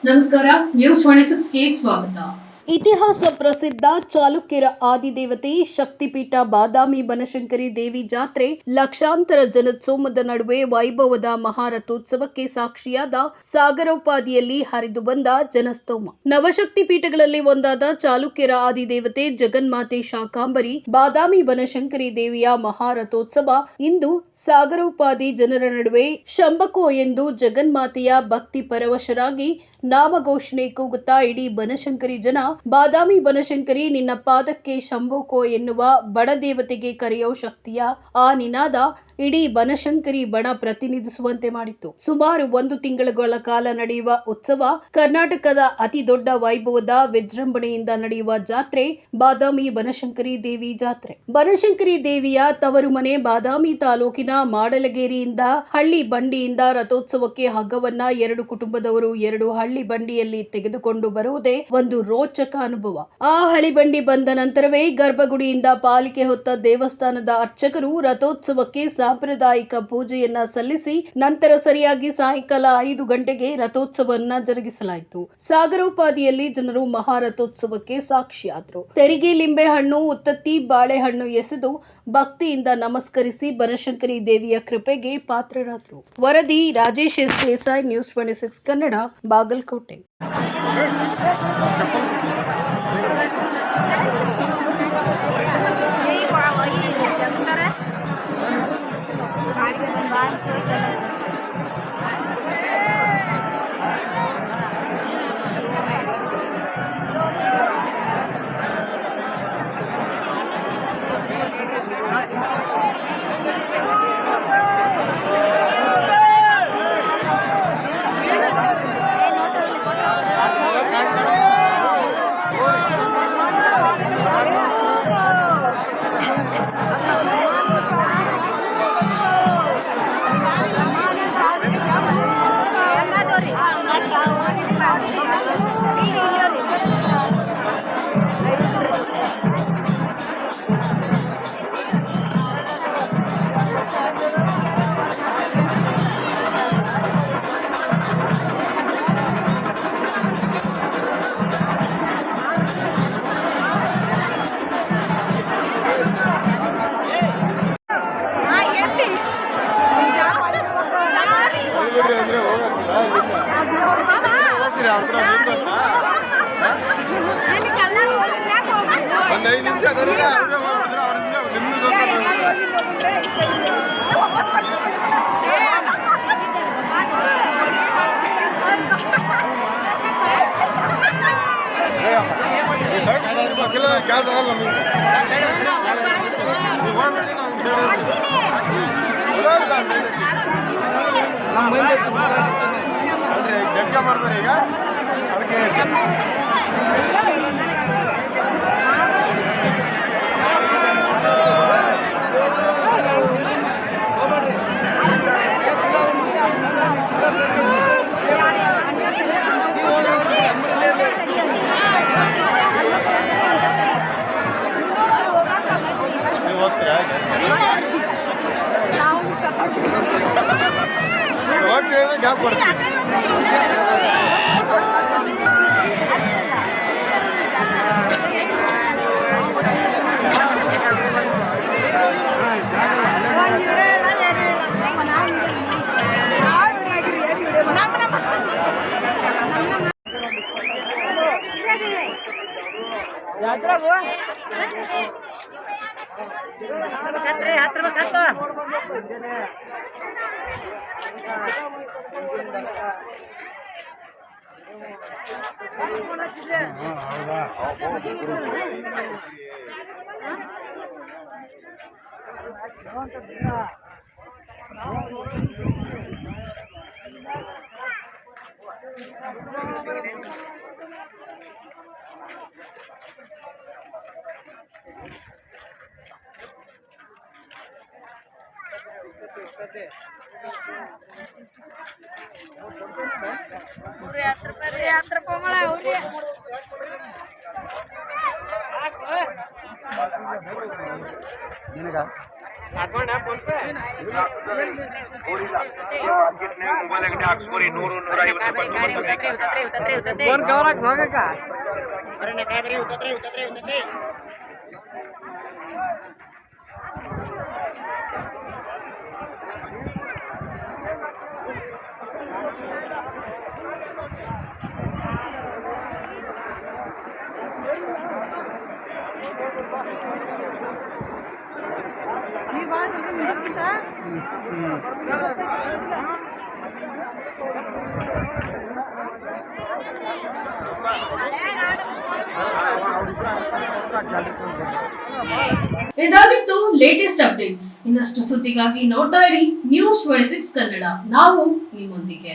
ನಮಸ್ಕಾರ, ನ್ಯೂಸ್ 26ಗೆ ಸ್ವಾಗತ. ಇತಿಹಾಸ ಪ್ರಸಿದ್ಧ ಚಾಲುಕ್ಯರ ಆದಿದೇವತೆ ಶಕ್ತಿಪೀಠ ಬಾದಾಮಿ ಬನಶಂಕರಿ ದೇವಿ ಜಾತ್ರೆ ಲಕ್ಷಾಂತರ ಜನೋತ್ಸವದ ನಡುವೆ ವೈಭವದ ಮಹಾರಥೋತ್ಸವಕ್ಕೆ ಸಾಕ್ಷಿಯಾದ ಸಾಗರೋಪಾದಿಯಲ್ಲಿ ಹರಿದು ಬಂದ ಜನಸ್ತೋಮ. ನವಶಕ್ತಿ ಪೀಠಗಳಲ್ಲಿ ಒಂದಾದ ಚಾಲುಕ್ಯರ ಆದಿದೇವತೆ ಜಗನ್ಮಾತೆ ಶಾಕಾಂಬರಿ ಬಾದಾಮಿ ಬನಶಂಕರಿ ದೇವಿಯ ಮಹಾರಥೋತ್ಸವ ಇಂದು ಸಾಗರೋಪಾದಿ ಜನರ ನಡುವೆ ಶಂಭಕೋ ಎಂದು ಜಗನ್ಮಾತೆಯ ಭಕ್ತಿ ಪರವಶರಾಗಿ ನಾಮಘೋಷಣೆ ಕೂಗುತ್ತಾ ಇಡೀ ಬನಶಂಕರಿ ಜನ ಬಾದಾಮಿ ಬನಶಂಕರಿ ನಿನ್ನ ಪಾದಕ್ಕೆ ಶಂಭೋಕೋ ಎನ್ನುವ ಬಡದೇವತೆಗೆ ಕರೆಯೋ ಶಕ್ತಿಯ ಆ ನಿನಾದ ಇಡೀ ಬನಶಂಕರಿ ಬಣ ಪ್ರತಿನಿಧಿಸುವಂತೆ ಮಾಡಿತ್ತು. ಸುಮಾರು 1 ತಿಂಗಳುಗಳ ಕಾಲ ನಡೆಯುವ ಉತ್ಸವ ಕರ್ನಾಟಕದ ಅತಿ ದೊಡ್ಡ ವೈಭವದ ವಿಜೃಂಭಣೆಯಿಂದ ನಡೆಯುವ ಜಾತ್ರೆ ಬಾದಾಮಿ ಬನಶಂಕರಿ ದೇವಿ ಜಾತ್ರೆ. ಬನಶಂಕರಿ ದೇವಿಯ ತವರು ಮನೆ ಬಾದಾಮಿ ತಾಲೂಕಿನ ಮಾಡಲಗೇರಿಯಿಂದ ಹಳ್ಳಿ ಬಂಡಿಯಿಂದ ರಥೋತ್ಸವಕ್ಕೆ ಹಗ್ಗವನ್ನ 2 ಕುಟುಂಬದವರು 2 ಹಳ್ಳಿ ಬಂಡಿಯಲ್ಲಿ ತೆಗೆದುಕೊಂಡು ಬರುವುದೇ ಒಂದು ರೋಚಕ ಅನುಭವ. ಆ ಹಳ್ಳಿ ಬಂಡಿ ಬಂದ ನಂತರವೇ ಗರ್ಭಗುಡಿಯಿಂದ ಪಾಲಿಕೆ ಹೊತ್ತ ದೇವಸ್ಥಾನದ ಅರ್ಚಕರು ರಥೋತ್ಸವಕ್ಕೆ ಸಾಂಪ್ರದಾಯಿಕ ಪೂಜೆಯನ್ನ ಸಲ್ಲಿಸಿ ನಂತರ ಸರಿಯಾಗಿ ಸಾಯಂಕಾಲ 5 ಗಂಟೆಗೆ ರಥೋತ್ಸವವನ್ನ ಜರುಗಿಸಲಾಯಿತು. ಸಾಗರೋಪಾದಿಯಲ್ಲಿ ಜನರು ಮಹಾರಥೋತ್ಸವಕ್ಕೆ ಸಾಕ್ಷಿಯಾದರು. ತೆರಿಗೆ ಲಿಂಬೆ ಹಣ್ಣು, ಉತ್ತತ್ತಿ, ಬಾಳೆಹಣ್ಣು ಎಸೆದು ಭಕ್ತಿಯಿಂದ ನಮಸ್ಕರಿಸಿ ಬನಶಂಕರಿ ದೇವಿಯ ಕೃಪೆಗೆ ಪಾತ್ರರಾದರು. ವರದಿ ರಾಜೇಶ್ ಎಸ್ ದೇಸಾಯಿ, ನ್ಯೂಸ್ 26 ಕನ್ನಡ, ಬಾಗಲಕೋಟೆ. ಯಾತ್ರ ನಿನಗ ಮೊಬೈಲ್ ಅಂಗಡಿ ಹಾಕ್ಸ್ಕೊರಿ 100-150 ಇದಾಗಿತ್ತು ಲೇಟೆಸ್ಟ್ ಅಪ್ಡೇಟ್ಸ್. ಇನ್ನಷ್ಟು ಸುದ್ದಿಗಾಗಿ ನೋಡ್ತಾ ಇರಿ ನ್ಯೂಸ್ 26 ಕನ್ನಡ. ನಾವು ನಿಮ್ಮೊಂದಿಗೆ.